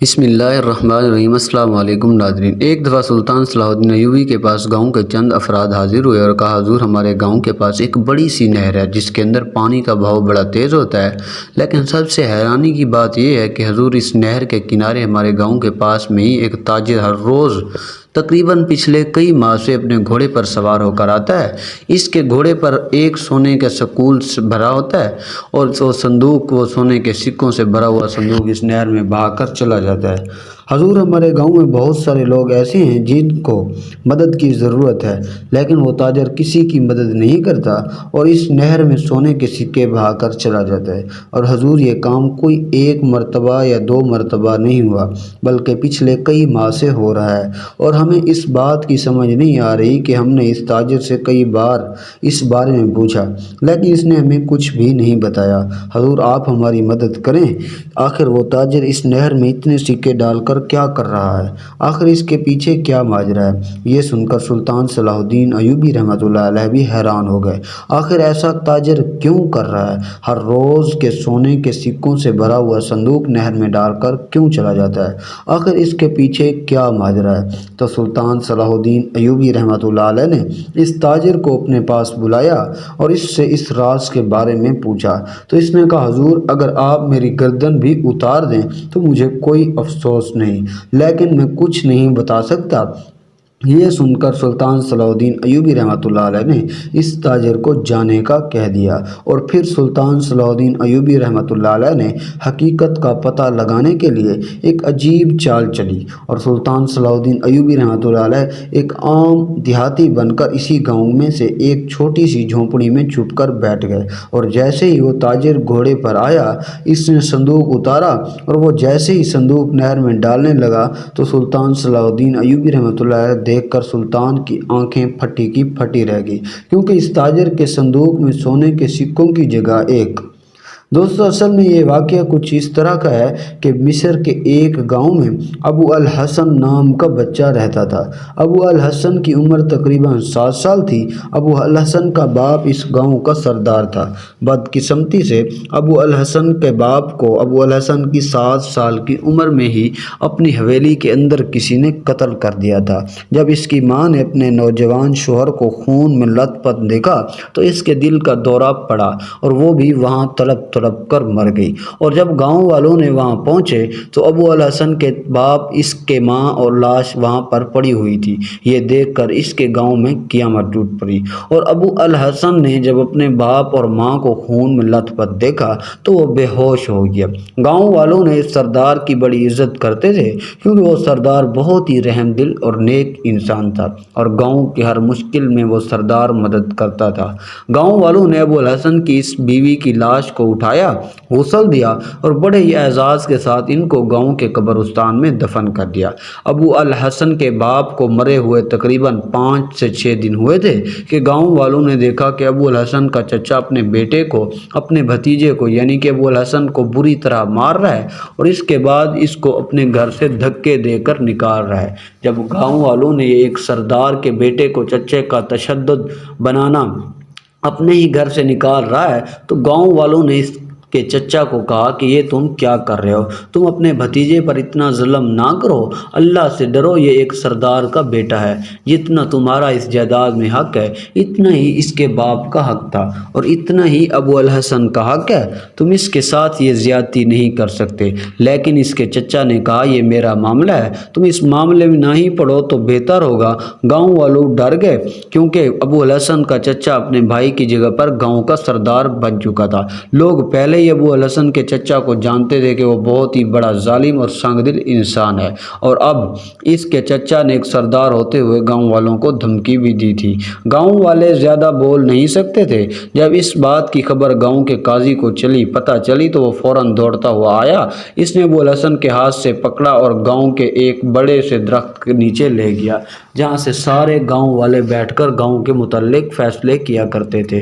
بسم اللہ الرحمن الرحیم۔ السلام علیکم ناظرین۔ ایک دفعہ سلطان صلاح الدین ایوبی کے پاس گاؤں کے چند افراد حاضر ہوئے اور کہا، حضور ہمارے گاؤں کے پاس ایک بڑی سی نہر ہے جس کے اندر پانی کا بہاؤ بڑا تیز ہوتا ہے، لیکن سب سے حیرانی کی بات یہ ہے کہ حضور اس نہر کے کنارے ہمارے گاؤں کے پاس میں ہی ایک تاجر ہر روز تقریباً پچھلے کئی ماہ سے اپنے گھوڑے پر سوار ہو کر آتا ہے۔ اس کے گھوڑے پر ایک سونے کا سکول بھرا ہوتا ہے اور وہ سونے کے سکوں سے بھرا ہوا صندوق اس نہر میں بہا کر چلا جاتا ہے۔ حضور ہمارے گاؤں میں بہت سارے لوگ ایسے ہیں جن کو مدد کی ضرورت ہے، لیکن وہ تاجر کسی کی مدد نہیں کرتا اور اس نہر میں سونے کے سکے بہا کر چلا جاتا ہے۔ اور حضور یہ کام کوئی ایک مرتبہ یا دو مرتبہ نہیں ہوا، بلکہ پچھلے کئی ماہ سے ہو رہا ہے، اور ہمیں اس بات کی سمجھ نہیں آ رہی کہ ہم نے اس تاجر سے کئی بار اس بارے میں پوچھا، لیکن اس نے ہمیں کچھ بھی نہیں بتایا۔ حضور آپ ہماری مدد کریں، آخر وہ تاجر اس نہر میں اتنے سکے ڈال کر کیا کر رہا ہے؟ آخر اس کے پیچھے کیا ماجرا ہے؟ یہ سن کر سلطان صلاح الدین ایوبی رحمۃ اللہ علیہ بھی حیران ہو گئے۔ آخر ایسا تاجر کیوں کر رہا ہے؟ ہر روز کے سونے کے سکوں سے بھرا ہوا صندوق نہر میں ڈال کر کیوں چلا جاتا ہے؟ آخر اس کے پیچھے کیا ماجرا ہے؟ تو سلطان صلاح الدین ایوبی رحمۃ اللہ علیہ نے اس تاجر کو اپنے پاس بلایا اور اس سے اس راز کے بارے میں پوچھا۔ تو اس نے کہا، حضور اگر آپ میری گردن بھی اتار دیں تو مجھے کوئی افسوس نہیں، لیکن میں کچھ نہیں بتا سکتا۔ یہ سن کر سلطان صلاح الدین ایوبی رحمۃ اللہ علیہ نے اس تاجر کو جانے کا کہہ دیا، اور پھر سلطان صلاح الدین ایوبی رحمۃ اللہ علیہ نے حقیقت کا پتہ لگانے کے لیے ایک عجیب چال چلی، اور سلطان صلاح الدین ایوبی رحمۃ اللہ علیہ ایک عام دیہاتی بن کر اسی گاؤں میں سے ایک چھوٹی سی جھونپڑی میں چھپ کر بیٹھ گئے، اور جیسے ہی وہ تاجر گھوڑے پر آیا اس نے صندوق اتارا، اور وہ جیسے ہی صندوق نہر میں ڈالنے لگا تو سلطان صلاح الدین ایوبی رحمۃ اللہ علیہ دیکھ کر سلطان کی آنکھیں پھٹی کی پھٹی رہ گئی، کیونکہ اس تاجر کے صندوق میں سونے کے سکوں کی جگہ ایک دوستو اصل میں یہ واقعہ کچھ اس طرح کا ہے کہ مصر کے ایک گاؤں میں ابو الحسن نام کا بچہ رہتا تھا۔ ابو الحسن کی عمر تقریباً 7 سال تھی۔ ابو الحسن کا باپ اس گاؤں کا سردار تھا۔ بدقسمتی سے ابو الحسن کے باپ کو ابو الحسن کی 7 سال کی عمر میں ہی اپنی حویلی کے اندر کسی نے قتل کر دیا تھا۔ جب اس کی ماں نے اپنے نوجوان شوہر کو خون میں لت پت دیکھا تو اس کے دل کا دورہ پڑا اور وہ بھی وہاں تڑپ کر مر گئی، اور جب گاؤں والوں نے وہاں پہنچے تو ابو الحسن کے باپ اس کے ماں اور لاش وہاں پر پڑی ہوئی تھی۔ یہ دیکھ کر اس کے گاؤں میں قیامت ٹوٹ پڑی، اور ابو الحسن نے جب اپنے باپ اور ماں کو خون میں لت پت دیکھا تو وہ بے ہوش ہو گیا۔ گاؤں والوں نے اس سردار کی بڑی عزت کرتے تھے، کیونکہ وہ سردار بہت ہی رحم دل اور نیک انسان تھا، اور گاؤں کی ہر مشکل میں وہ سردار مدد کرتا تھا۔ گاؤں والوں نے ابو الحسن کی اس بیوی کی لاش کو اٹھایا، غسل دیا اور بڑے ہی اعزاز کے ساتھ ان کو گاؤں کے قبرستان میں دفن کر دیا۔ ابو الحسن کے باپ کو مرے ہوئے تقریباً 5 سے 6 دن ہوئے تھے کہ گاؤں والوں نے دیکھا کہ ابو الحسن کا چچا اپنے بیٹے کو، اپنے بھتیجے کو یعنی کہ ابو الحسن کو بری طرح مار رہا ہے، اور اس کے بعد اس کو اپنے گھر سے دھکے دے کر نکال رہا ہے۔ جب گاؤں والوں نے ایک سردار کے بیٹے کو چچے کا تشدد بنانا اپنے ہی گھر سے نکال رہا ہے تو گاؤں والوں نے اس کے چچا کو کہا کہ یہ تم کیا کر رہے ہو؟ تم اپنے بھتیجے پر اتنا ظلم نہ کرو، اللہ سے ڈرو، یہ ایک سردار کا بیٹا ہے، جتنا تمہارا اس جائیداد میں حق ہے اتنا ہی اس کے باپ کا حق تھا، اور اتنا ہی ابو الحسن کا حق ہے، تم اس کے ساتھ یہ زیادتی نہیں کر سکتے۔ لیکن اس کے چچا نے کہا، یہ میرا معاملہ ہے، تم اس معاملے میں نہ ہی پڑو تو بہتر ہوگا۔ گاؤں والوں ڈر گئے، کیونکہ ابو الحسن کا چچا اپنے بھائی کی جگہ پر گاؤں کا سردار بن چکا تھا۔ لوگ پہلے ہی ابو الحسن کے چچا کو جانتے تھے کہ وہ بہت ہی بڑا ظالم اور سنگ دل انسان ہے، اور اب اس کے چچا نے ایک سردار ہوتے ہوئے گاؤں والوں کو دھمکی بھی دی تھی۔ گاؤں والے زیادہ بول نہیں سکتے تھے۔ جب اس بات کی خبر گاؤں کے قاضی کو پتہ چلی تو وہ فوراً دوڑتا ہوا آیا۔ اس نے ابو الحسن کے ہاتھ سے پکڑا اور گاؤں کے ایک بڑے سے درخت کے نیچے لے گیا، جہاں سے سارے گاؤں والے بیٹھ کر گاؤں کے متعلق فیصلے کیا کرتے تھے۔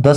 10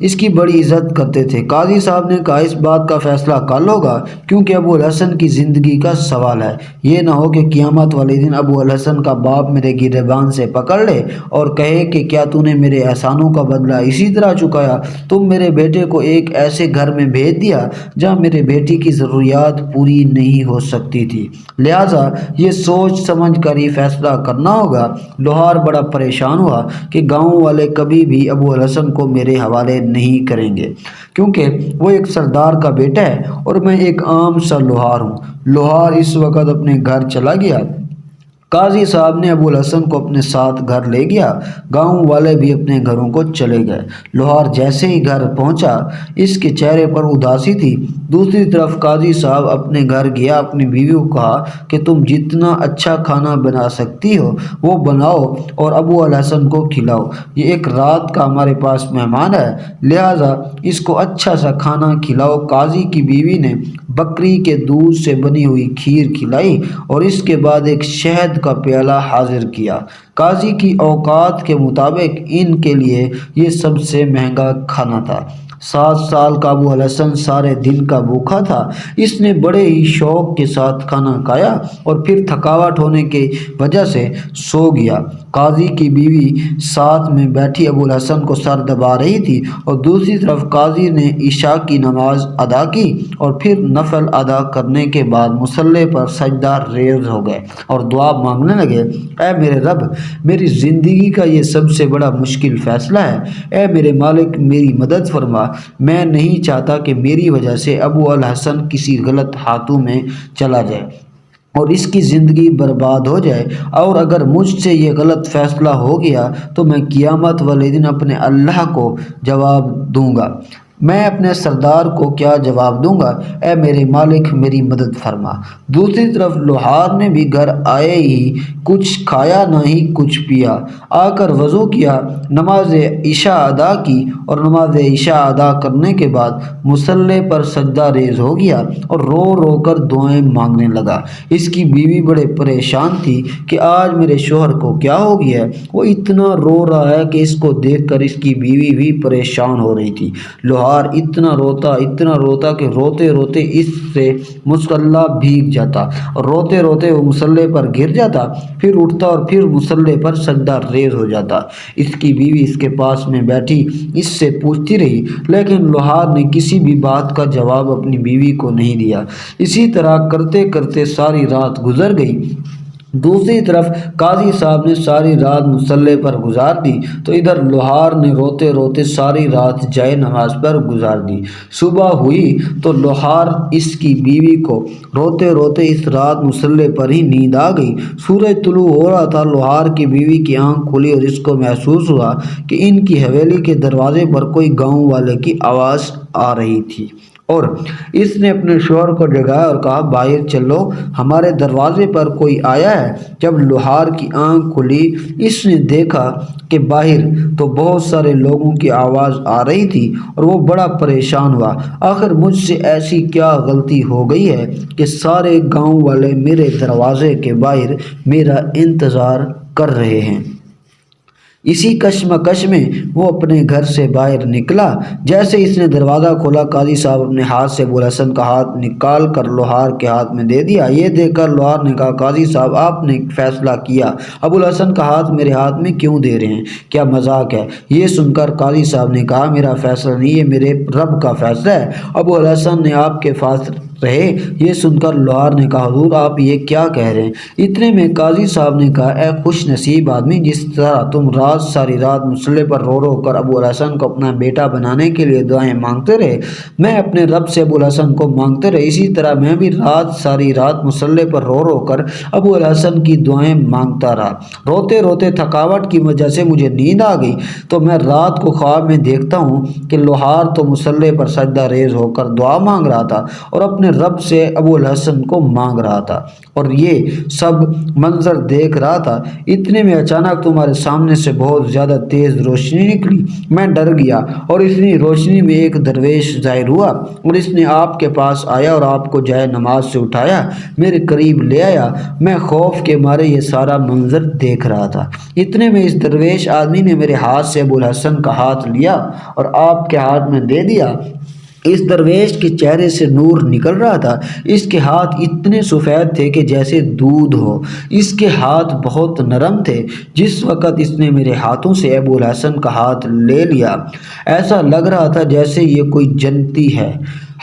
اس کی بڑی عزت کرتے تھے۔ قاضی صاحب نے کہا اس بات کا فیصلہ کل ہوگا کیونکہ ابو الحسن کی زندگی کا سوال ہے۔ یہ نہ ہو کہ قیامت والے دن ابو الحسن کا باپ میرے گریبان سے پکڑ لے اور کہے کہ کیا تو نے میرے احسانوں کا بدلہ اسی طرح چکایا؟ تم میرے بیٹے کو ایک ایسے گھر میں بھیج دیا جہاں میرے بیٹی کی ضروریات پوری نہیں ہو سکتی تھی، لہٰذا یہ سوچ سمجھ کر ہی فیصلہ کرنا ہوگا۔ لوہار بڑا پریشان ہوا کہ گاؤں والے کبھی بھی ابو الحسن کو میرے حوالے نہیں کریں گے کیونکہ وہ ایک سردار کا بیٹا ہے اور میں ایک عام سا لوہار ہوں۔ لوہار اس وقت اپنے گھر چلا گیا۔ قاضی صاحب نے ابو الحسن کو اپنے ساتھ گھر لے گیا۔ گاؤں والے بھی اپنے گھروں کو چلے گئے۔ لوہار جیسے ہی گھر پہنچا اس کے چہرے پر اداسی تھی۔ دوسری طرف قاضی صاحب اپنے گھر گیا، اپنی بیوی کو کہا کہ تم جتنا اچھا کھانا بنا سکتی ہو وہ بناؤ اور ابو الحسن کو کھلاؤ۔ یہ ایک رات کا ہمارے پاس مہمان ہے، لہٰذا اس کو اچھا سا کھانا کھلاؤ۔ قاضی کی بیوی نے بکری کے دودھ سے بنی ہوئی کھیر کھلائی اور اس کے بعد ایک شہد کا پیالہ حاضر کیا۔ قاضی کی اوقات کے مطابق ان کے لیے یہ سب سے مہنگا کھانا تھا۔ 7 سال کا ابو الحسن سارے دن کا بھوکا تھا۔ اس نے بڑے ہی شوق کے ساتھ کھانا کھایا اور پھر تھکاوٹ ہونے کی وجہ سے سو گیا۔ قاضی کی بیوی ساتھ میں بیٹھی ابو الحسن کو سر دبا رہی تھی اور دوسری طرف قاضی نے عشاء کی نماز ادا کی اور پھر نفل ادا کرنے کے بعد مصلی پر سجدہ ریز ہو گئے اور دعا مانگنے لگے، اے میرے رب، میری زندگی کا یہ سب سے بڑا مشکل فیصلہ ہے۔ اے میرے مالک، میری مدد فرما۔ میں نہیں چاہتا کہ میری وجہ سے ابو الحسن کسی غلط ہاتھوں میں چلا جائے اور اس کی زندگی برباد ہو جائے، اور اگر مجھ سے یہ غلط فیصلہ ہو گیا تو میں قیامت والے دن اپنے اللہ کو جواب دوں گا۔ میں اپنے سردار کو کیا جواب دوں گا؟ اے میرے مالک، میری مدد فرما۔ دوسری طرف لوہار نے بھی گھر آئے ہی کچھ کھایا نہ ہی کچھ پیا۔ آ کر وضو کیا، نماز عشاء ادا کی اور نماز عشاء ادا کرنے کے بعد مصلی پر سجدہ ریز ہو گیا اور رو رو کر دعائیں مانگنے لگا۔ اس کی بیوی بڑے پریشان تھی کہ آج میرے شوہر کو کیا ہو گیا ہے۔ وہ اتنا رو رہا ہے کہ اس کو دیکھ کر اس کی بیوی بھی پریشان ہو رہی تھی۔ لوہار اتنا روتا کہ روتے روتے اس سے مصلی بھیگ جاتا اور روتے روتے وہ مصلی پر گر جاتا، پھر اٹھتا اور پھر مصلی پر سجدہ ریز ہو جاتا۔ اس کی بیوی اس کے پاس میں بیٹھی اس سے پوچھتی رہی، لیکن لوہار نے کسی بھی بات کا جواب اپنی بیوی کو نہیں دیا۔ اسی طرح کرتے کرتے ساری رات گزر گئی۔ دوسری طرف قاضی صاحب نے ساری رات مصلی پر گزار دی تو ادھر لوہار نے روتے روتے ساری رات جائے نماز پر گزار دی۔ صبح ہوئی تو لوہار اس کی بیوی کو روتے روتے اس رات مصلی پر ہی نیند آ گئی۔ سورج طلوع ہو رہا تھا، لوہار کی بیوی کی آنکھ کھلی اور اس کو محسوس ہوا کہ ان کی حویلی کے دروازے پر کوئی گاؤں والے کی آواز آ رہی تھی اور اس نے اپنے شوہر کو جگایا اور کہا، باہر چلو، ہمارے دروازے پر کوئی آیا ہے۔ جب لوہار کی آنکھ کھلی اس نے دیکھا کہ باہر تو بہت سارے لوگوں کی آواز آ رہی تھی اور وہ بڑا پریشان ہوا۔ آخر مجھ سے ایسی کیا غلطی ہو گئی ہے کہ سارے گاؤں والے میرے دروازے کے باہر میرا انتظار کر رہے ہیں؟ اسی کشمکش میں وہ اپنے گھر سے باہر نکلا۔ جیسے اس نے دروازہ کھولا، قاضی صاحب اپنے ہاتھ سے ابو الحسن کا ہاتھ نکال کر لوہار کے ہاتھ میں دے دیا۔ یہ دیکھ کر لوہار نے کہا، قاضی صاحب، آپ نے فیصلہ کیا، ابو الحسن کا ہاتھ میرے ہاتھ میں کیوں دے رہے ہیں؟ کیا مذاق ہے؟ یہ سن کر قاضی صاحب نے کہا، میرا فیصلہ نہیں، یہ میرے رب کا فیصلہ ہے۔ ابو الحسن نے آپ کے پاس رہے۔ یہ سن کر لوہار نے کہا، حضور آپ یہ کیا کہہ رہے ہیں؟ اتنے میں قاضی صاحب نے کہا، اے خوش نصیب آدمی، جس طرح تم ساری رات مصلی پر رو رو کر ابو الحسن کو اپنا بیٹا بنانے کے لیے دعائیں مانگتے رہے، میں اپنے رب سے ابو الحسن کو مانگتے رہے، اسی طرح میں بھی ساری رات مصلی پر رو رو کر ابو الحسن کی دعائیں مانگتا رہا۔ روتے روتے تھکاوٹ کی وجہ سے مجھے نیند آ گئی تو میں رات کو خواب میں دیکھتا ہوں کہ لوہار تو مصلی پر سجدہ ریز ہو کر دعا مانگ رہا تھا اور اپنے رب سے ابو الحسن کو مانگ رہا تھا اور یہ سب منظر دیکھ رہا تھا۔ اتنے میں اچانک تمہارے سامنے سے بہت زیادہ تیز روشنی نکلی، میں ڈر گیا اور اتنی روشنی میں ایک درویش ظاہر ہوا اور اس نے آپ کے پاس آیا اور آپ کو جائے نماز سے اٹھایا، میرے قریب لے آیا۔ میں خوف کے مارے یہ سارا منظر دیکھ رہا تھا۔ اتنے میں اس درویش آدمی نے میرے ہاتھ سے ابو الحسن کا ہاتھ لیا اور آپ کے ہاتھ میں دے دیا۔ اس درویش کے چہرے سے نور نکل رہا تھا، اس کے ہاتھ اتنے سفید تھے کہ جیسے دودھ ہو، اس کے ہاتھ بہت نرم تھے۔ جس وقت اس نے میرے ہاتھوں سے ابو الحسن کا ہاتھ لے لیا، ایسا لگ رہا تھا جیسے یہ کوئی جنتی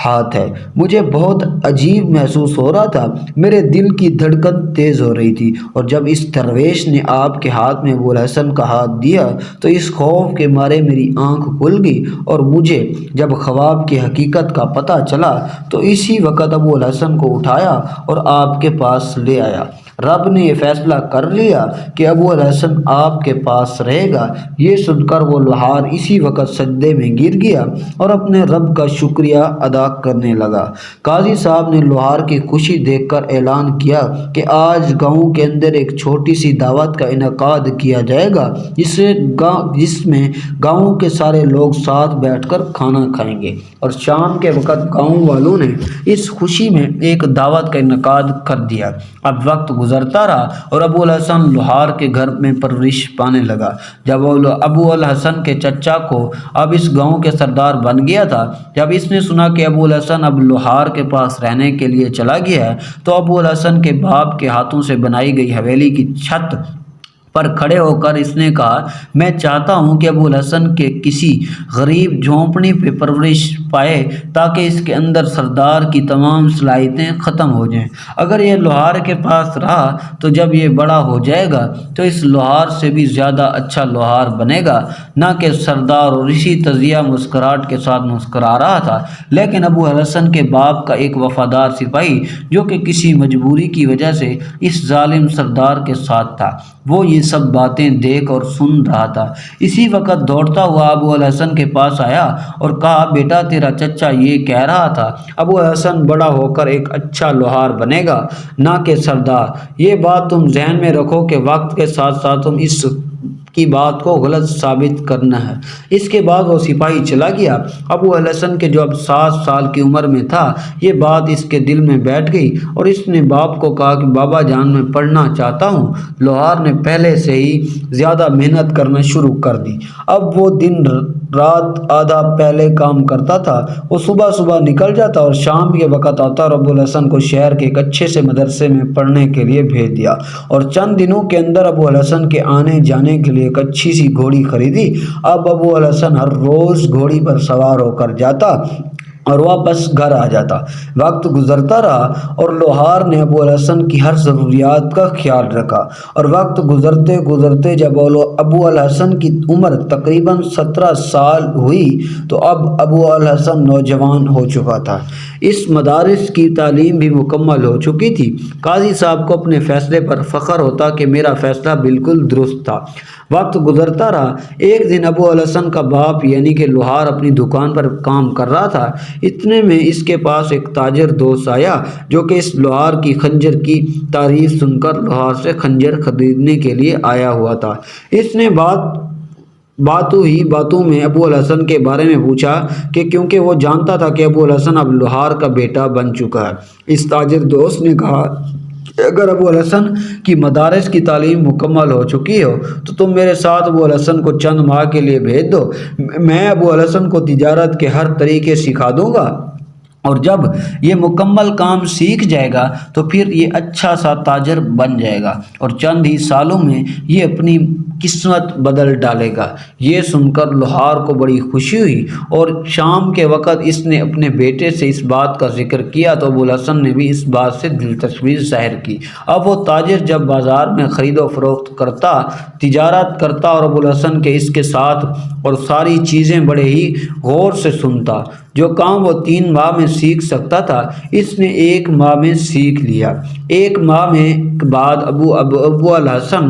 ہاتھ ہے۔ مجھے بہت عجیب محسوس ہو رہا تھا، میرے دل کی دھڑکن تیز ہو رہی تھی، اور جب اس درویش نے آپ کے ہاتھ میں ابو الحسن کا ہاتھ دیا تو اس خوف کے مارے میری آنکھ کھل گئی، اور مجھے جب خواب کی حقیقت کا پتہ چلا تو اسی وقت ابو الحسن کو اٹھایا اور آپ کے پاس لے آیا۔ رب نے یہ فیصلہ کر لیا کہ ابو الحسن آپ کے پاس رہے گا۔ یہ سن کر وہ لوہار اسی وقت سجدے میں گر گیا اور اپنے رب کا شکریہ ادا کرنے لگا۔ قاضی صاحب نے لوہار کی خوشی دیکھ کر اعلان کیا کہ آج گاؤں کے اندر ایک چھوٹی سی دعوت کا انعقاد کیا جائے گا، جس میں گاؤں کے سارے لوگ ساتھ بیٹھ کر کھانا کھائیں گے۔ اور شام کے وقت گاؤں والوں نے اس خوشی میں ایک دعوت کا انعقاد کر دیا۔ اب وقت گزرتا رہا اور ابو الحسن لوہار کے گھر میں پرورش پانے لگا۔ جب ابو الحسن کے چچا کو اب اس گاؤں کے سردار بن گیا تھا، جب اس نے سنا کہ ابو الحسن اب لوہار کے پاس رہنے کے لیے چلا گیا ہے، تو ابو الحسن کے باپ کے ہاتھوں سے بنائی گئی حویلی کی چھت پر کھڑے ہو کر اس نے کہا، میں چاہتا ہوں کہ ابو الحسن کے کسی غریب جھونپڑی پہ پرورش پائے تاکہ اس کے اندر سردار کی تمام صلاحیتیں ختم ہو جائیں۔ اگر یہ لوہار کے پاس رہا تو جب یہ بڑا ہو جائے گا تو اس لوہار سے بھی زیادہ اچھا لوہار بنے گا۔ نہ کہ سردار اور اسی تزیہ مسکراہٹ کے ساتھ مسکرا رہا تھا، لیکن ابو الحسن کے باپ کا ایک وفادار سپاہی جو کہ کسی مجبوری کی وجہ سے اس ظالم سردار کے ساتھ تھا، وہ یہ سب باتیں دیکھ اور سن رہا تھا۔ اسی وقت دوڑتا ہوا ابو الحسن کے پاس آیا اور کہا، بیٹا تیرا چچا یہ کہہ رہا تھا، ابو الحسن بڑا ہو کر ایک اچھا لوہار بنے گا، نہ کہ سردار۔ یہ بات تم ذہن میں رکھو کہ وقت کے ساتھ ساتھ تم اس کی بات کو غلط ثابت کرنا ہے۔ اس کے بعد وہ سپاہی چلا گیا۔ ابو الحسن کے جو اب 7 سال کی عمر میں تھا، یہ بات اس کے دل میں بیٹھ گئی اور اس نے باپ کو کہا کہ بابا جان میں پڑھنا چاہتا ہوں۔ لوہار نے پہلے سے ہی زیادہ محنت کرنا شروع کر دی۔ اب وہ دن رات آدھا پہلے کام کرتا تھا۔ وہ صبح صبح نکل جاتا اور شام کے وقت آتا اور ابو الحسن کو شہر کے ایک اچھے سے مدرسے میں پڑھنے کے لیے بھیج دیا، اور چند دنوں کے اندر ابو الحسن کے آنے جانے کے لیے ایک اچھی سی گھوڑی خریدی۔ اب ابو الحسن ہر روز گھوڑی پر سوار ہو کر جاتا اور واپس گھر آ جاتا۔ وقت گزرتا رہا اور لوہار نے ابو الحسن کی ہر ضروریات کا خیال رکھا، اور وقت گزرتے گزرتے جب ابو الحسن کی عمر تقریباً 17 سال ہوئی تو اب ابو الحسن نوجوان ہو چکا تھا۔ اس مدارس کی تعلیم بھی مکمل ہو چکی تھی۔ قاضی صاحب کو اپنے فیصلے پر فخر ہوتا کہ میرا فیصلہ بالکل درست تھا۔ وقت گزرتا رہا۔ ایک دن ابو الحسن کا باپ یعنی کہ لوہار اپنی دکان پر کام کر رہا تھا۔ اتنے میں اس کے پاس ایک تاجر دوست آیا جو کہ اس لوہار کی خنجر کی تعریف سن کر لوہار سے خنجر خریدنے کے لیے آیا ہوا تھا۔ اس نے باتوں میں ابو الحسن کے بارے میں پوچھا کہ کیونکہ وہ جانتا تھا کہ ابو الحسن اب لوہار کا بیٹا بن چکا ہے۔ اس تاجر دوست نے کہا، اگر ابو الحسن کی مدارس کی تعلیم مکمل ہو چکی ہو تو تم میرے ساتھ ابو الحسن کو چند ماہ کے لیے بھیج دو۔ میں ابو الحسن کو تجارت کے ہر طریقے سکھا دوں گا، اور جب یہ مکمل کام سیکھ جائے گا تو پھر یہ اچھا سا تاجر بن جائے گا اور چند ہی سالوں میں یہ اپنی قسمت بدل ڈالے گا۔ یہ سن کر لوہار کو بڑی خوشی ہوئی اور شام کے وقت اس نے اپنے بیٹے سے اس بات کا ذکر کیا تو ابو الحسن نے بھی اس بات سے دلچسپی ظاہر کی۔ اب وہ تاجر جب بازار میں خرید و فروخت کرتا، تجارت کرتا اور ابو الحسن کے اس کے ساتھ اور ساری چیزیں بڑے ہی غور سے سنتا۔ جو کام وہ 3 ماہ میں سیکھ سکتا تھا اس نے 1 ماہ میں سیکھ لیا۔ 1 ماہ میں بعد ابو الحسن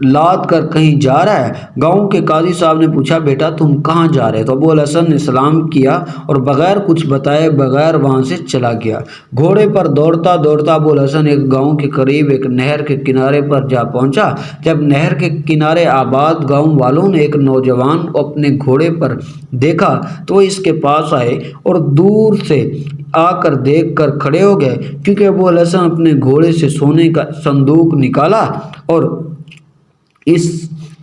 لاد کر کہیں جا رہا ہے؟ گاؤں کے قاضی صاحب نے پوچھا بیٹا تم کہاں جا رہے؟ تو ابو الحسن نے سلام کیا اور بغیر کچھ بتائے بغیر وہاں سے چلا گیا۔ گھوڑے پر دوڑتا دوڑتا ابو الحسن ایک گاؤں کے قریب ایک نہر کے کنارے پر جا پہنچا۔ جب نہر کے کنارے آباد گاؤں والوں نے ایک نوجوان کو اپنے گھوڑے پر دیکھا تو وہ اس کے پاس آئے اور دور سے آ کر دیکھ کر کھڑے ہو گئے، کیونکہ ابو الحسن اپنے گھوڑے سے سونے کا صندوق نکالا اور اس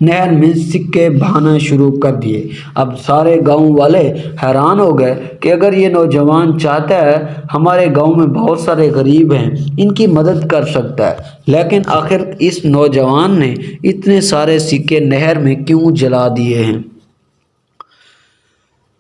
نہر میں سکے بہانا شروع کر دیے۔ اب سارے گاؤں والے حیران ہو گئے کہ اگر یہ نوجوان چاہتا ہے ہمارے گاؤں میں بہت سارے غریب ہیں، ان کی مدد کر سکتا ہے، لیکن آخر اس نوجوان نے اتنے سارے سکے نہر میں کیوں جلا دیے ہیں؟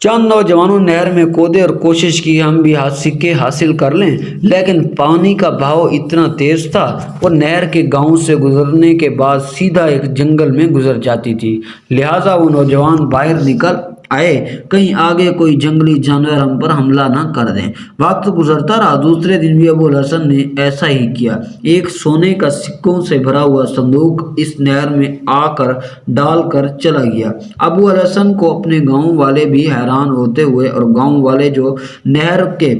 چند نوجوانوں نے نہر میں کودے اور کوشش کی ہم بھی سکے حاصل کر لیں، لیکن پانی کا بہاؤ اتنا تیز تھا وہ نہر کے گاؤں سے گزرنے کے بعد سیدھا ایک جنگل میں گزر جاتی تھی، لہٰذا وہ نوجوان باہر نکل آئے کہیں آگے کوئی جنگلی جانور ہم پر حملہ نہ کر دیں۔ وقت گزرتا رہا، دوسرے دن بھی ابو الحسن نے ایسا ہی کیا۔ ایک سونے کا سکوں سے بھرا ہوا صندوق اس نہر میں آ کر ڈال کر چلا گیا۔ ابو الحسن کو اپنے گاؤں والے بھی حیران ہوتے ہوئے اور گاؤں والے جو نہر کے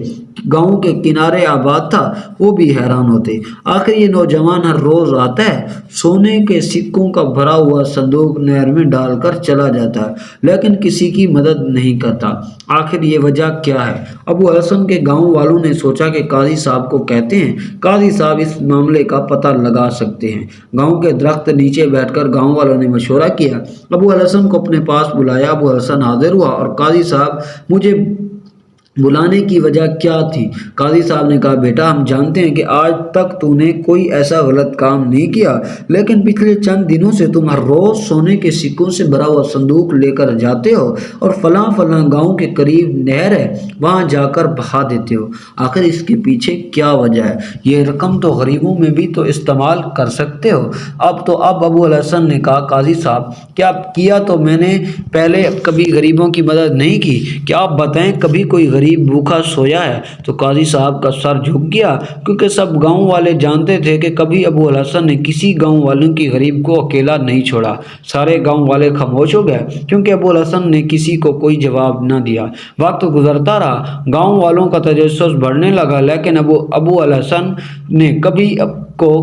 گاؤں کے کنارے آباد تھا وہ بھی حیران ہوتے۔ آخر یہ نوجوان ہر روز آتا ہے، سونے کے سکوں کا بھرا ہوا صندوق نہر میں ڈال کر چلا جاتا ہے، لیکن کسی کی مدد نہیں کرتا۔ آخر یہ وجہ کیا ہے؟ ابو الحسن کے گاؤں والوں نے سوچا کہ قاضی صاحب کو کہتے ہیں، قاضی صاحب اس معاملے کا پتہ لگا سکتے ہیں۔ گاؤں کے درخت نیچے بیٹھ کر گاؤں والوں نے مشورہ کیا، ابو الحسن کو اپنے پاس بلایا۔ ابو الحسن حاضر ہوا اور قاضی صاحب مجھے بلانے کی وجہ کیا تھی؟ قاضی صاحب نے کہا بیٹا ہم جانتے ہیں کہ آج تک تو نے کوئی ایسا غلط کام نہیں کیا، لیکن پچھلے چند دنوں سے تم ہر روز سونے کے سکوں سے بھرا ہوا صندوق لے کر جاتے ہو اور فلاں فلاں گاؤں کے قریب نہر ہے وہاں جا کر بہا دیتے ہو۔ آخر اس کے پیچھے کیا وجہ ہے؟ یہ رقم تو غریبوں میں بھی تو استعمال کر سکتے ہو۔ اب ابو الحسن نے کہا قاضی صاحب کیا تو میں نے پہلے کبھی غریبوں کی مدد نہیں کی، کیا آپ بتائیں کبھی کوئی غریب بھوکا سویا ہے؟ تو قاضی صاحب کا سر جھک گیا، کیونکہ سب گاؤں والے جانتے تھے کہ کبھی ابو الحسن نے کسی گاؤں والوں کی غریب کو اکیلا نہیں چھوڑا۔ سارے گاؤں والے خاموش ہو گئے کیونکہ ابو الحسن نے کسی کو کوئی جواب نہ دیا۔ وقت گزرتا رہا، گاؤں والوں کا تجسس بڑھنے لگا، لیکن ابو الحسن نے کبھی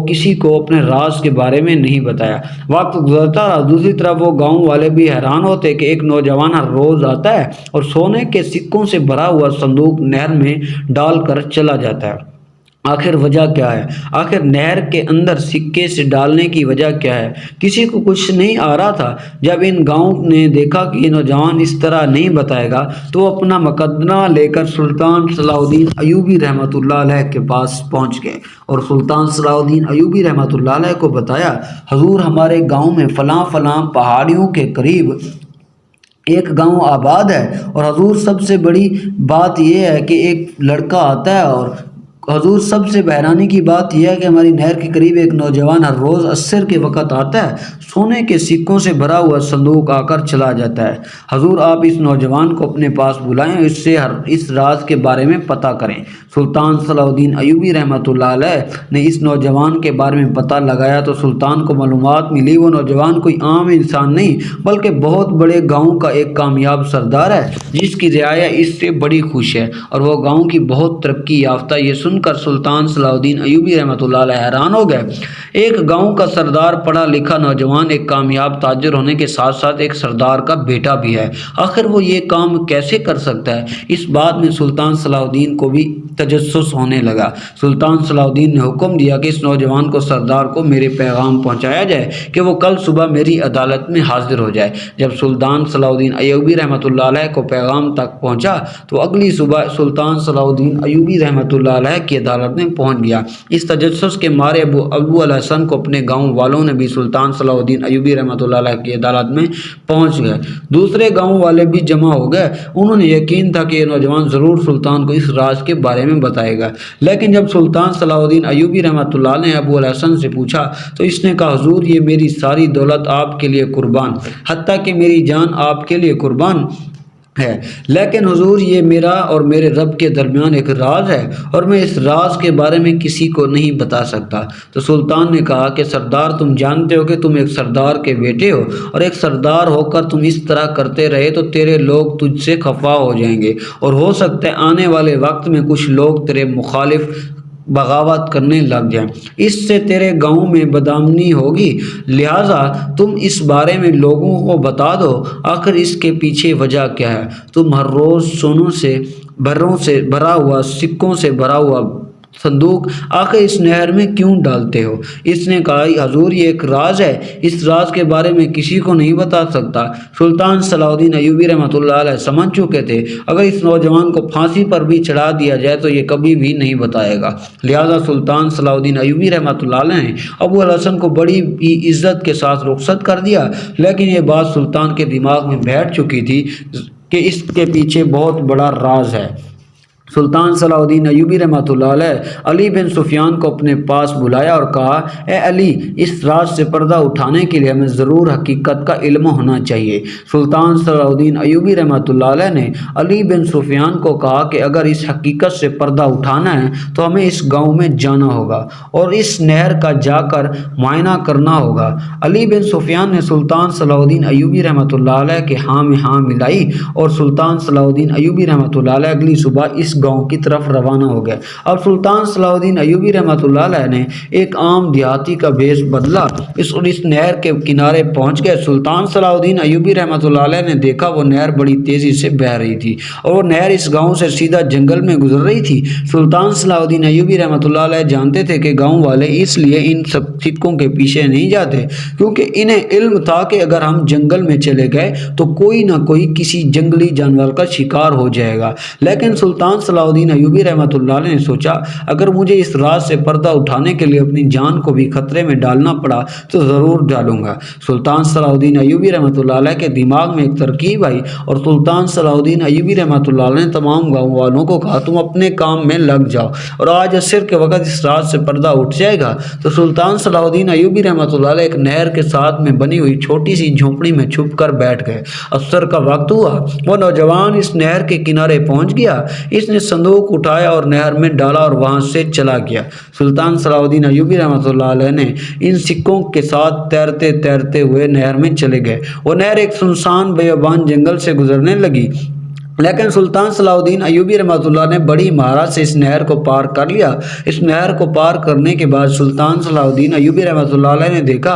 کسی کو اپنے راز کے بارے میں نہیں بتایا۔ وقت گزرتا رہا، دوسری طرف وہ گاؤں والے بھی حیران ہوتے کہ ایک نوجوان ہر روز آتا ہے اور سونے کے سکوں سے بھرا ہوا صندوق نہر میں ڈال کر چلا جاتا ہے۔ آخر وجہ کیا ہے؟ آخر نہر کے اندر سکے سے ڈالنے کی وجہ کیا ہے؟ کسی کو کچھ نہیں آ رہا تھا۔ جب ان گاؤں نے دیکھا کہ یہ نوجوان اس طرح نہیں بتائے گا تو وہ اپنا مقدمہ لے کر سلطان صلاح الدین ایوبی رحمۃ اللہ علیہ کے پاس پہنچ گئے اور سلطان صلاح الدین ایوبی رحمۃ اللہ علیہ کو بتایا حضور ہمارے گاؤں میں فلاں فلاں پہاڑیوں کے قریب ایک گاؤں آباد ہے، اور حضور سب سے بڑی بات یہ ہے کہ ایک لڑکا آتا ہے، اور حضور سب سے حیرانی کی بات یہ ہے کہ ہماری نہر کے قریب ایک نوجوان ہر روز عصر کے وقت آتا ہے، سونے کے سکوں سے بھرا ہوا صندوق آ کر چلا جاتا ہے۔ حضور آپ اس نوجوان کو اپنے پاس بلائیں، اس سے اس راز کے بارے میں پتہ کریں۔ سلطان صلاح الدین ایوبی رحمۃ اللہ علیہ نے اس نوجوان کے بارے میں پتہ لگایا تو سلطان کو معلومات ملی وہ نوجوان کوئی عام انسان نہیں بلکہ بہت بڑے گاؤں کا ایک کامیاب سردار ہے جس کی رعایا اس سے بڑی خوش ہے، اور وہ گاؤں کی بہت ترقی یافتہ۔ یہ سن کر سلطان صلاح الدین ایوبی رحمۃ اللہ علیہ حیران ہو گئے۔ ایک گاؤں کا سردار، پڑھا لکھا نوجوان، ایک کامیاب تاجر ہونے کے ساتھ ساتھ ایک سردار کا بیٹا بھی ہے، آخر وہ یہ کام کیسے کر سکتا ہے؟ اس بات میں سلطان صلاح الدین کو بھی تجسس ہونے لگا۔ سلطان صلاح الدین نے حکم دیا کہ اس نوجوان کو سردار کو میرے پیغام پہنچایا جائے کہ وہ کل صبح میری عدالت میں حاضر ہو جائے۔ جب سلطان صلاح الدین ایوبی رحمۃ اللہ علیہ کو پیغام تک پہنچا تو اگلی صبح سلطان صلاح الدین ایوبی رحمۃ اللہ علیہ کی عدالت میں پہنچ گیا۔ اس تجسس کے مارے ابو الحسن کو اپنے گاؤں والوں نے بھی سلطان صلاح الدین ایوبی رحمۃ اللہ علیہ کی عدالت میں پہنچ گئے۔ دوسرے گاؤں والے بھی جمع ہو گئے، انہوں نے یقین تھا کہ یہ نوجوان ضرور سلطان کو اس راز کے بارے میں بتائے گا، لیکن جب سلطان صلاح الدین ایوبی رحمۃ اللہ نے ابو الحسن سے پوچھا تو اس نے کہا حضور یہ میری ساری دولت آپ کے لیے قربان، حتیٰ کہ میری جان آپ کے لیے قربان۔ ہے، لیکن حضور یہ میرا اور میرے رب کے درمیان ایک راز ہے اور میں اس راز کے بارے میں کسی کو نہیں بتا سکتا۔ تو سلطان نے کہا کہ سردار، تم جانتے ہو کہ تم ایک سردار کے بیٹے ہو، اور ایک سردار ہو کر تم اس طرح کرتے رہے تو تیرے لوگ تجھ سے خفا ہو جائیں گے، اور ہو سکتا ہے آنے والے وقت میں کچھ لوگ تیرے مخالف بغاوت کرنے لگ جائیں، اس سے تیرے گاؤں میں بدامنی ہوگی، لہٰذا تم اس بارے میں لوگوں کو بتا دو۔ آخر اس کے پیچھے وجہ کیا ہے؟ تم ہر روز سونوں سے بھرا ہوا، سکوں سے بھرا ہوا صندوق آخر اس نہر میں کیوں ڈالتے ہو؟ اس نے کہا، حضور یہ ایک راز ہے، اس راز کے بارے میں کسی کو نہیں بتا سکتا۔ سلطان صلاح الدین ایوبی رحمۃ اللہ علیہ سمجھ چکے تھے اگر اس نوجوان کو پھانسی پر بھی چڑھا دیا جائے تو یہ کبھی بھی نہیں بتائے گا، لہٰذا سلطان صلاح الدین ایوبی رحمۃ اللہ علیہ نے ابو الحسن کو بڑی ہی عزت کے ساتھ رخصت کر دیا، لیکن یہ بات سلطان کے دماغ میں بیٹھ چکی تھی کہ اس کے پیچھے بہت بڑا راز ہے۔ سلطان صلاح الدین ایوبی رحمۃ اللہ علیہ علی بن سفیان کو اپنے پاس بلایا اور کہا، اے علی، اس راز سے پردہ اٹھانے کے لیے ہمیں ضرور حقیقت کا علم ہونا چاہیے۔ سلطان صلاح الدین ایوبی رحمۃ اللہ علیہ نے علی بن سفیان کو کہا کہ اگر اس حقیقت سے پردہ اٹھانا ہے تو ہمیں اس گاؤں میں جانا ہوگا اور اس نہر کا جا کر معائنہ کرنا ہوگا۔ علی بن سفیان نے سلطان صلاح الدین ایوبی رحمۃ اللہ علیہ کے ہاں میں ہاں ملائی اور سلطان صلاح الدین ایوبی رحمۃ اللہ علیہ اگلی صبح اس گاؤں کی طرف روانہ ہو گئے۔ اب سلطان صلاح الدین ایوبی رحمۃ اللہ علیہ نے ایک عام دیہاتی کا بھیس بدلا، اس نہر کے کنارے پہنچ گئے۔ سلطان صلاح الدین ایوبی رحمۃ اللہ علیہ نے دیکھا وہ نہر بڑی تیزی سے بہہ رہی تھی اور وہ نہر اس گاؤں سے سیدھا جنگل میں گزر رہی تھی۔ سلطان صلاح الدین ایوبی رحمۃ اللہ علیہ جانتے تھے کہ گاؤں والے اس لیے ان سب سکوں کے پیچھے نہیں جاتے کیونکہ انہیں علم تھا کہ اگر ہم جنگل میں چلے گئے تو کوئی نہ کوئی کسی جنگلی جانور کا شکار ہو جائے گا، لیکن سلطان صلاح الدین ایوبی رحمۃ اللہ علیہ نے سوچا اگر مجھے اس راز سے پردہ اٹھانے کے لیے اپنی جان کو بھی خطرے میں ڈالنا پڑا تو ضرور ڈالوں گا۔ سلطان صلاح الدین ایوبی رحمۃ اللہ علیہ کے دماغ میں ایک ترکیب آئی اور سلطان صلاح الدین ایوبی رحمۃ اللہ علیہ نے تمام گاؤں والوں کو کہا، تم اپنے کام میں لگ جاؤ اور آج عصر کے وقت اس راز سے پردہ اٹھ جائے گا۔ تو سلطان صلاح الدین ایوبی رحمۃ اللہ علیہ ایک نہر کے ساتھ میں بنی ہوئی چھوٹی سی جھونپڑی میں چھپ کر بیٹھ گئے۔ عصر کا وقت ہوا، وہ نوجوان اس نہر کے کنارے پہنچ گیا، اس نے صندوق اٹھایا اور نہر میں ڈالا اور وہاں سے چلا گیا۔ سلطان صلاح الدین ایوبی رحمۃ اللہ علیہ نے ان سکوں کے ساتھ تیرتے تیرتے ہوئے نہر میں چلے گئے۔ وہ نہر ایک سنسان بیابان جنگل سے گزرنے لگی، لیکن سلطان صلاح الدین ایوبی رحمۃ اللہ نے بڑی مہارت سے اس نہر کو پار کر لیا۔ اس نہر کو پار کرنے کے بعد سلطان صلاح الدین ایوبی رحمۃ اللہ علیہ نے دیکھا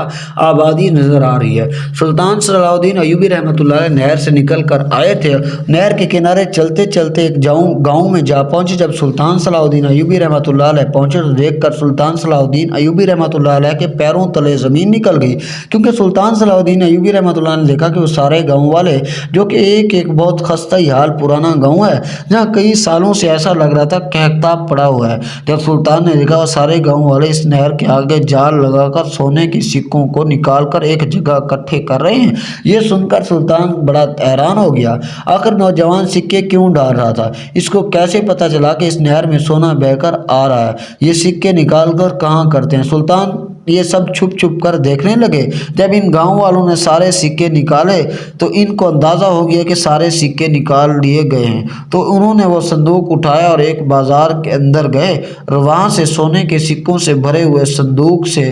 آبادی نظر آ رہی ہے۔ سلطان صلاح الدین ایوبی رحمۃ اللہ علیہ نہر سے نکل کر آئے تھے، نہر کے کنارے چلتے چلتے ایک گاؤں میں جا پہنچے۔ جب سلطان صلاح الدین ایوبی رحمۃ اللہ علیہ پہنچے تو دیکھ کر سلطان صلاح الدین ایوبی رحمۃ اللہ علیہ کے پیروں تلے زمین نکل گئی، کیونکہ سلطان صلاح الدین ایوبی رحمۃ اللہ نے دیکھا کہ وہ سارے گاؤں والے، جو کہ ایک بہت خستہ حال پرانا گاؤں ہے جہاں کئی سالوں سے ایسا لگ رہا تھا کہ خاکتاب پڑا ہوا ہے، جب سلطان نے دیکھا وہ سارے گاؤں والے اس نہر کے آگے جال لگا کر سونے کی سکوں کو نکال کر ایک جگہ اکٹھے کر رہے ہیں، یہ سن کر سلطان بڑا حیران ہو گیا۔ آخر نوجوان سکے کیوں ڈال رہا تھا؟ اس کو کیسے پتا چلا کہ اس نہر میں سونا بہہ کر آ رہا ہے؟ یہ سکے نکال کر کہاں کرتے ہیں؟ سلطان یہ سب چھپ چھپ کر دیکھنے لگے۔ جب ان گاؤں والوں نے سارے سکے نکالے تو ان کو اندازہ ہو گیا کہ سارے سکے نکال لیے گئے ہیں، تو انہوں نے وہ صندوق اٹھایا اور ایک بازار کے اندر گئے اور وہاں سے سونے کے سکوں سے بھرے ہوئے صندوق سے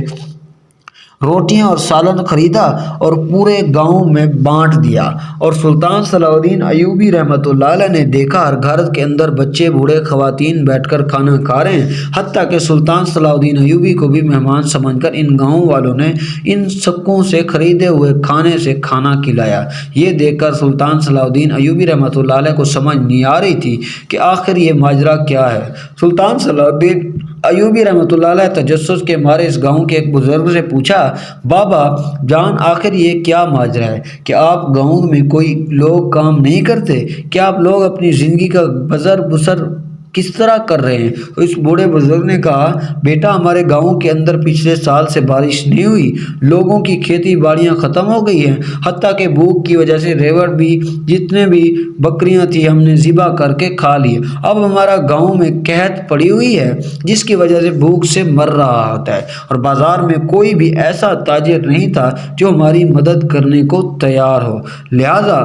روٹیاں اور سالن خریدا اور پورے گاؤں میں بانٹ دیا۔ اور سلطان صلاح الدین ایوبی رحمۃ اللہ علیہ نے دیکھا ہر گھر کے اندر بچے، بوڑھے، خواتین بیٹھ کر کھانا کھا رہے ہیں، حتیٰ کہ سلطان صلاح الدین ایوبی کو بھی مہمان سمجھ کر ان گاؤں والوں نے ان سکوں سے خریدے ہوئے کھانے سے کھانا کھلایا۔ یہ دیکھ کر سلطان صلاح الدین ایوبی رحمۃ اللہ علیہ کو سمجھ نہیں آ رہی تھی کہ آخر یہ ماجرا کیا ہے۔ سلطان صلاح الدین ایوبی رحمۃ اللہ علیہ تجسس کے مارے اس گاؤں کے ایک بزرگ سے پوچھا، بابا جان آخر یہ کیا ماجرا ہے کہ آپ گاؤں میں کوئی لوگ کام نہیں کرتے؟ کیا آپ لوگ اپنی زندگی کا بسر کس طرح کر رہے ہیں؟ اس بوڑھے بزرگ نے کہا، بیٹا ہمارے گاؤں کے اندر پچھلے سال سے بارش نہیں ہوئی، لوگوں کی کھیتی باڑیاں ختم ہو گئی ہیں، حتیٰ کہ بھوک کی وجہ سے ریوڑ بھی جتنے بھی بکریاں تھیں ہم نے ذبح کر کے کھا لی۔ اب ہمارا گاؤں میں قحط پڑی ہوئی ہے جس کی وجہ سے بھوک سے مر رہا ہوتا ہے، اور بازار میں کوئی بھی ایسا تاجر نہیں تھا جو ہماری مدد کرنے کو تیار ہو، لہٰذا